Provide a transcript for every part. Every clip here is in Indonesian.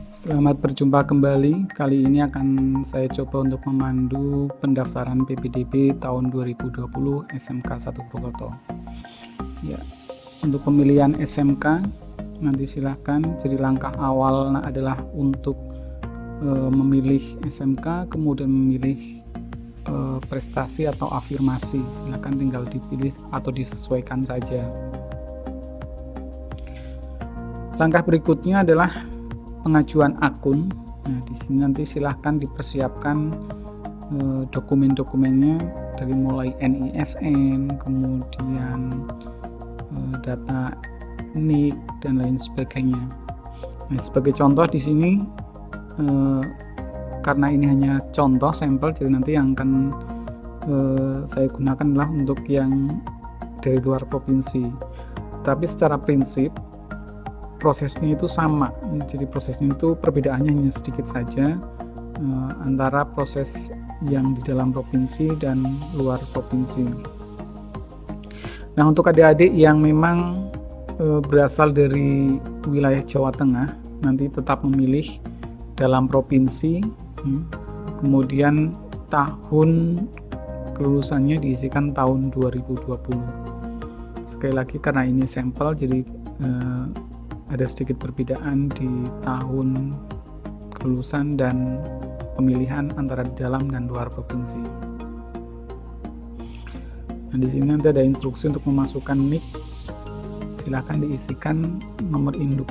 Selamat berjumpa kembali. Kali ini akan saya coba untuk memandu pendaftaran PPDB tahun 2020 SMK 1 Purwokerto. Ya, untuk pemilihan SMK nanti silahkan. Jadi langkah awal adalah untuk memilih SMK, kemudian memilih prestasi atau afirmasi. Silahkan tinggal dipilih atau disesuaikan saja. Langkah berikutnya adalah pengajuan akun. Nah, di sini nanti silahkan dipersiapkan dokumen-dokumennya dari mulai NISN, kemudian data NIK dan lain sebagainya. Nah, sebagai contoh di sini karena ini hanya contoh sampel, jadi nanti yang akan saya gunakan adalah untuk yang dari luar provinsi. Tapi secara prinsip prosesnya itu sama, jadi prosesnya itu perbedaannya hanya sedikit saja antara proses yang di dalam provinsi dan luar provinsi. Nah, untuk adik-adik yang memang berasal dari wilayah Jawa Tengah, nanti tetap memilih dalam provinsi, kemudian tahun kelulusannya diisikan tahun 2020. Sekali lagi karena ini sampel, jadi ada sedikit perbedaan di tahun kelulusan dan pemilihan antara di dalam dan luar provinsi. Nah, di sini nanti ada instruksi untuk memasukkan NIK. Silakan diisikan nomor induk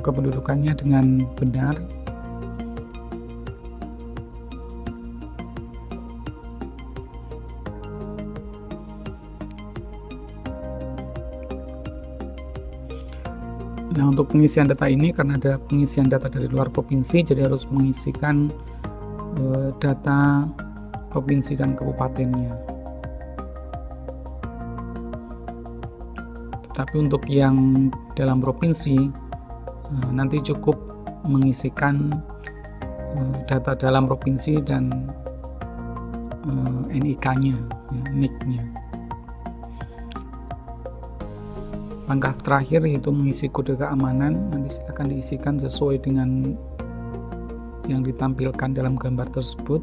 kependudukannya dengan benar. Nah, untuk pengisian data ini, karena ada pengisian data dari luar provinsi, jadi harus mengisikan data provinsi dan kabupatennya. Tetapi untuk yang dalam provinsi, nanti cukup mengisikan data dalam provinsi dan NIK-nya, NIK-nya. Langkah terakhir yaitu mengisi kode keamanan. Nanti silakan diisikan sesuai dengan yang ditampilkan dalam gambar tersebut.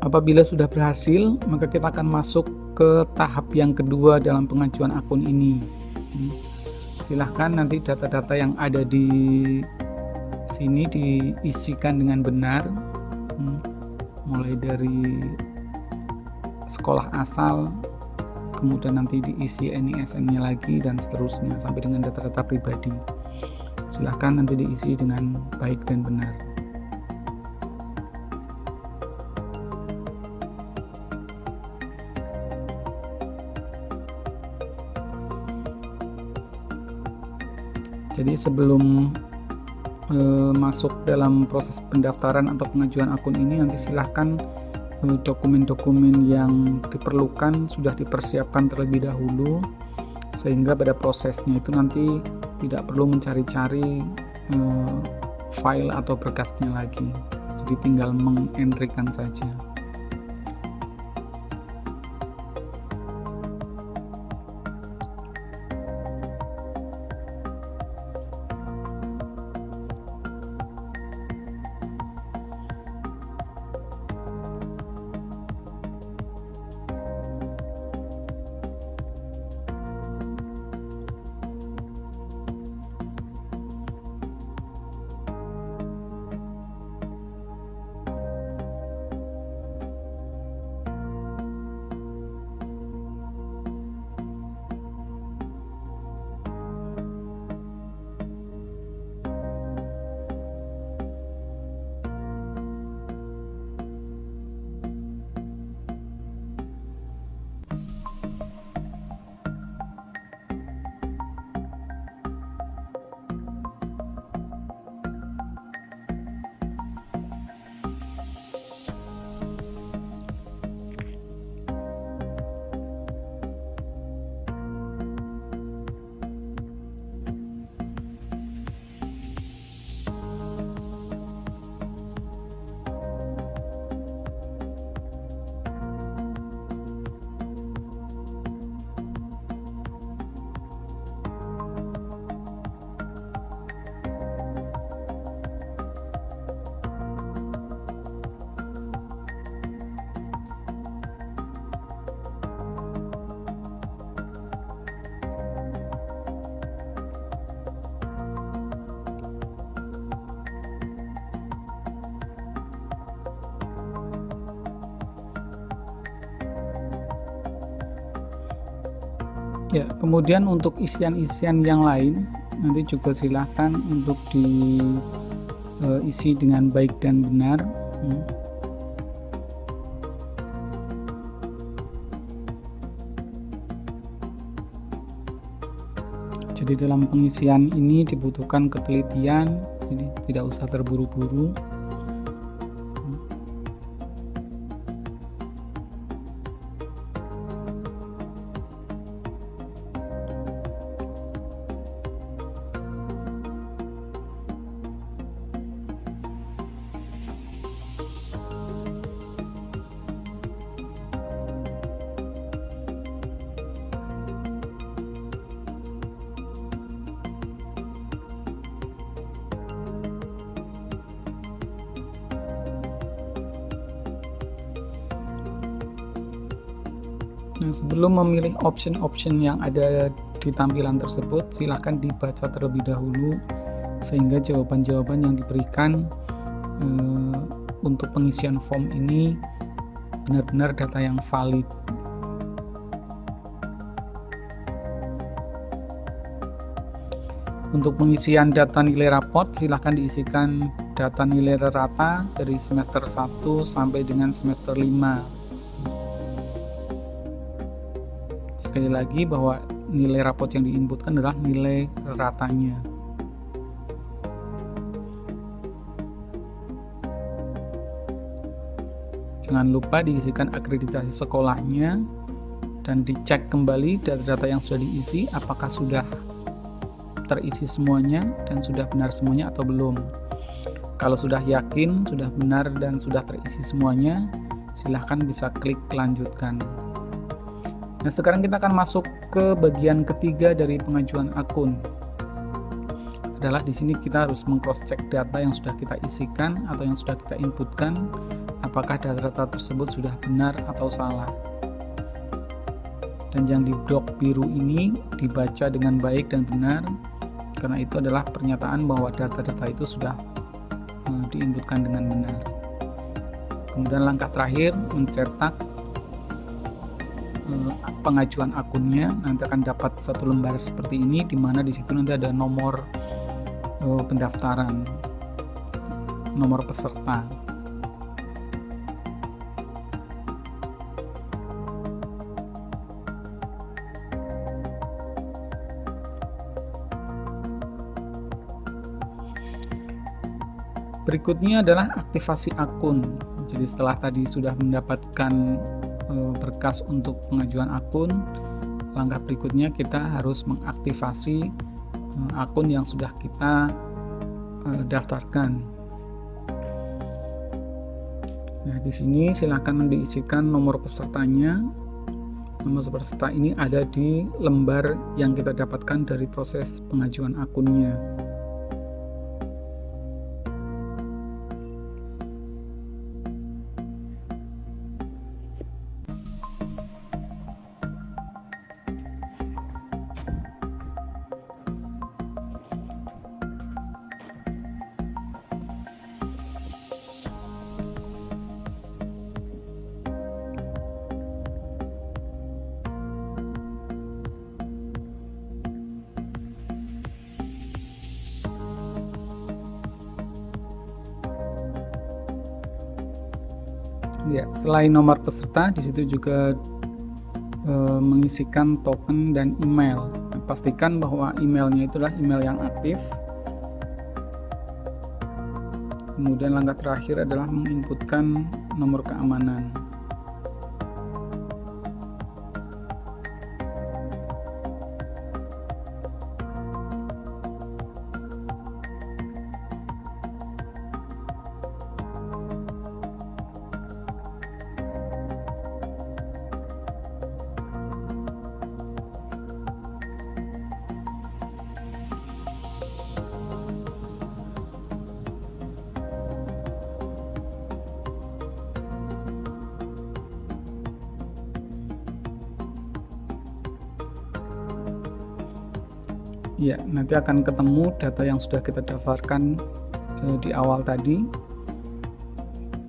Apabila sudah berhasil, maka kita akan masuk ke tahap yang kedua dalam pengajuan akun ini. Silahkan nanti data-data yang ada di sini diisikan dengan benar, mulai dari sekolah asal, kemudian nanti diisi NISN-nya lagi dan seterusnya sampai dengan data-data pribadi. Silahkan nanti diisi dengan baik dan benar. Jadi sebelum masuk dalam proses pendaftaran atau pengajuan akun ini, nanti silahkan dokumen-dokumen yang diperlukan sudah dipersiapkan terlebih dahulu, sehingga pada prosesnya itu nanti tidak perlu mencari-cari file atau berkasnya lagi, jadi tinggal mengentrykan saja. Ya, kemudian untuk isian-isian yang lain nanti juga silahkan untuk diisi dengan baik dan benar. Jadi dalam pengisian ini dibutuhkan ketelitian, jadi tidak usah terburu-buru. Nah, sebelum memilih option-option yang ada di tampilan tersebut, silahkan dibaca terlebih dahulu sehingga jawaban-jawaban yang diberikan untuk pengisian form ini benar-benar data yang valid. Untuk pengisian data nilai raport, silahkan diisikan data nilai rata dari semester 1 sampai dengan semester 5. Sekali lagi bahwa nilai raport yang diinputkan adalah nilai ratanya. Jangan lupa diisikan akreditasi sekolahnya dan dicek kembali data-data yang sudah diisi apakah sudah terisi semuanya dan sudah benar semuanya atau belum. Kalau sudah yakin, sudah benar dan sudah terisi semuanya, silahkan bisa klik lanjutkan. Nah, sekarang kita akan masuk ke bagian ketiga dari pengajuan akun. Adalah di sini kita harus meng-cross check data yang sudah kita isikan atau yang sudah kita inputkan, apakah data-data tersebut sudah benar atau salah. Dan yang di blok biru ini dibaca dengan baik dan benar, karena itu adalah pernyataan bahwa data-data itu sudah diinputkan dengan benar. Kemudian langkah terakhir mencetak pengajuan akunnya. Nanti akan dapat satu lembar seperti ini, di mana di situ nanti ada nomor pendaftaran, nomor peserta. Berikutnya adalah aktivasi akun. Jadi setelah tadi sudah mendapatkan berkas untuk pengajuan akun, langkah berikutnya kita harus mengaktifasi akun yang sudah kita daftarkan. Nah, di sini silakan diisikan nomor pesertanya. Nomor peserta ini ada di lembar yang kita dapatkan dari proses pengajuan akunnya. Ya, selain nomor peserta, di situ juga mengisikan token dan email. Nah, pastikan bahwa emailnya itulah email yang aktif. Kemudian langkah terakhir adalah menginputkan nomor keamanan. Ya, nanti akan ketemu data yang sudah kita daftarkan di awal tadi.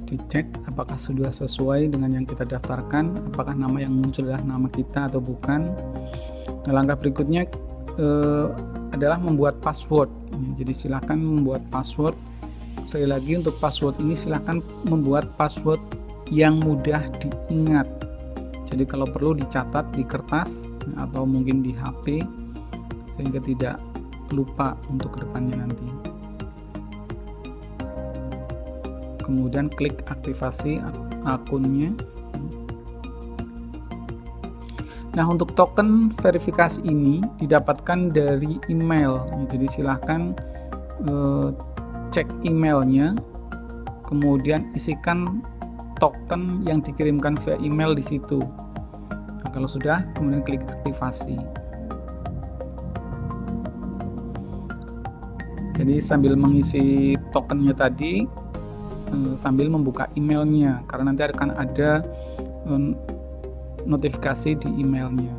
Dicek apakah sudah sesuai dengan yang kita daftarkan, apakah nama yang muncul adalah nama kita atau bukan. Nah, langkah berikutnya adalah membuat password. Jadi silakan membuat password. Sekali lagi, untuk password ini silakan membuat password yang mudah diingat. Jadi kalau perlu dicatat di kertas atau mungkin di HP sehingga tidak lupa untuk kedepannya nanti. Kemudian klik aktivasi akunnya. Nah, untuk token verifikasi ini didapatkan dari email. Jadi silahkan cek emailnya, kemudian isikan token yang dikirimkan via email di situ. Nah, kalau sudah, kemudian klik aktivasi. Jadi sambil mengisi tokennya tadi, sambil membuka emailnya, karena nanti akan ada notifikasi di emailnya.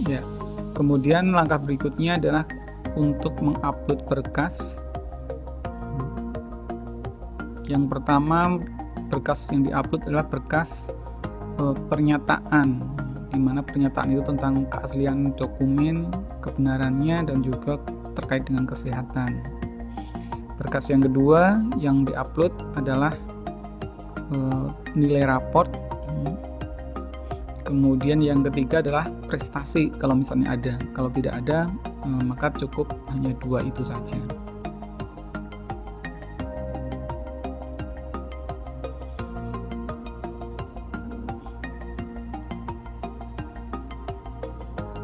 Ya, kemudian langkah berikutnya adalah untuk mengupload berkas. Yang pertama, berkas yang diupload adalah berkas pernyataan, di mana pernyataan itu tentang keaslian dokumen, kebenarannya, dan juga terkait dengan kesehatan. Berkas yang kedua yang diupload adalah nilai raport. Kemudian yang ketiga adalah prestasi, kalau misalnya ada. Kalau tidak ada, maka cukup hanya 2 itu saja.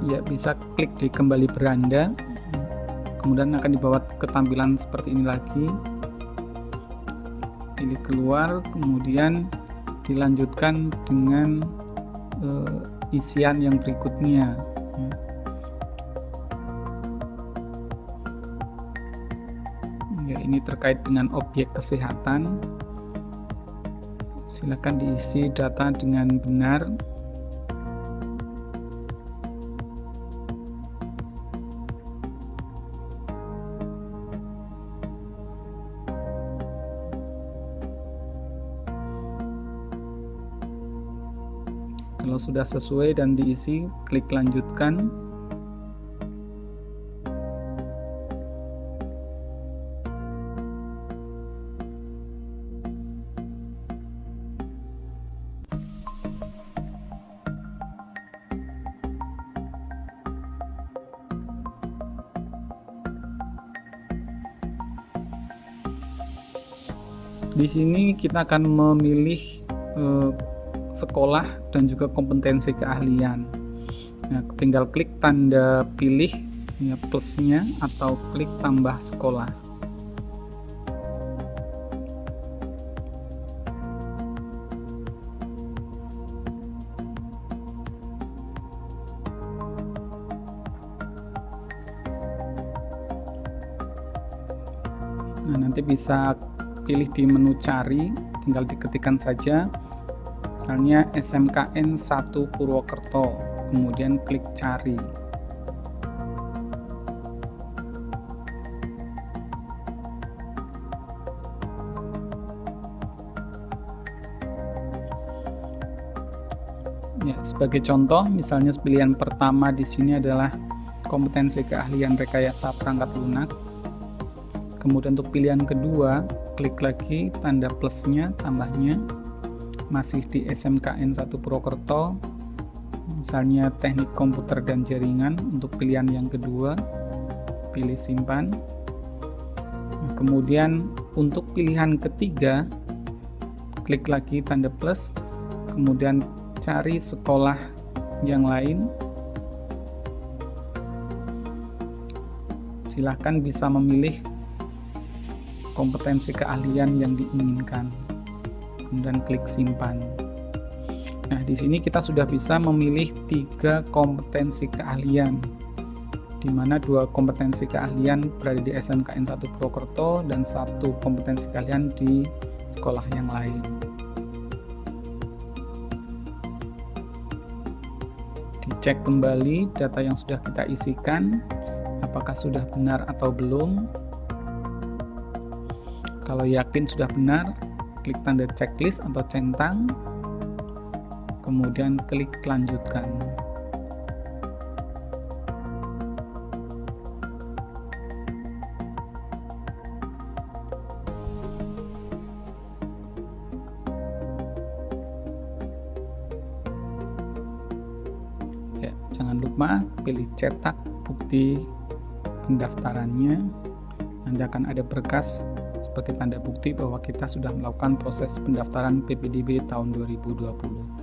Ya, bisa klik di kembali beranda, kemudian akan dibawa ke tampilan seperti ini lagi. Pilih keluar, kemudian dilanjutkan dengan isian yang berikutnya. Ya, ini terkait dengan objek kesehatan. Silakan diisi data dengan benar. Kalau sudah sesuai dan diisi, klik lanjutkan. Di sini kita akan memilih sekolah dan juga kompetensi keahlian. Nah, tinggal klik tanda pilih ya, plusnya, atau klik tambah sekolah. Nah, nanti bisa pilih di menu cari, tinggal diketikkan saja misalnya SMKN 1 Purwokerto, kemudian klik cari. Ya, sebagai contoh, misalnya pilihan pertama di sini adalah kompetensi keahlian rekayasa perangkat lunak. Kemudian untuk pilihan kedua, klik lagi tanda plusnya, tambahnya. Masih di SMKN 1 Purwokerto, misalnya teknik komputer dan jaringan. Untuk pilihan yang kedua, pilih simpan. Kemudian untuk pilihan ketiga, klik lagi tanda plus, kemudian cari sekolah yang lain. Silahkan bisa memilih kompetensi keahlian yang diinginkan, kemudian klik simpan. Nah, di sini kita sudah bisa memilih 3 kompetensi keahlian, di mana 2 kompetensi keahlian berada di SMKN 1 Purwokerto dan 1 kompetensi keahlian di sekolah yang lain. Cek kembali data yang sudah kita isikan, apakah sudah benar atau belum. Kalau yakin sudah benar, klik tanda checklist atau centang, kemudian klik lanjutkan. Ya, jangan lupa pilih cetak bukti pendaftarannya. Nanti akan ada berkas sebagai tanda bukti bahwa kita sudah melakukan proses pendaftaran PPDB tahun 2020.